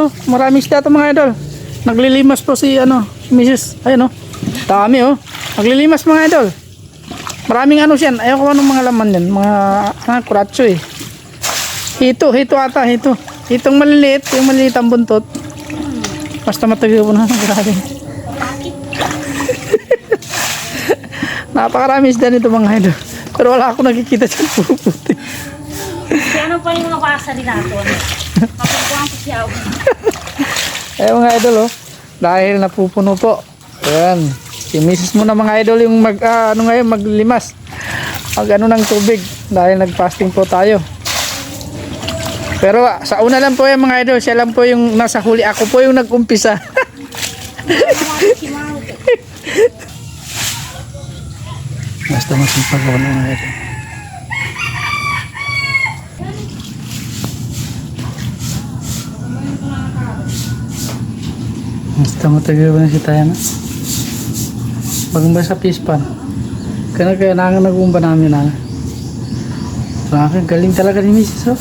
oh. Maraming isda ito mga idol. Naglilimas po si si Mrs. Ayun oh. Dami oh. Naglilimas mga idol. Maraming siya. Ayaw ko anong mga laman yan. Mga kuratso eh. Hito ata, hito. Hitong maliliit, yung maliliit ang buntot. Basta matagal po na. Grabe. Napakarami isda nito mga idol. Pero wala ako nakikita dyan puputi. Si ano pa yung nakasa din natin? Kapagpuan ko siya. Eh mga idol oh. Dahil napupuno po. Ayan. Si Mrs. mo na mga idol yung ngayon maglimas. Ng tubig. Dahil nag-fasting po tayo. Pero sa una lang po yung mga idol. Siya lang po yung nasa huli. Ako po yung nag-umpisa. Basta masimpag ako na mga idol. Basta matagal ko na si Tayana. Bagong sa pispan. Kaya nag-umba namin na. Galing talaga ni Mrs.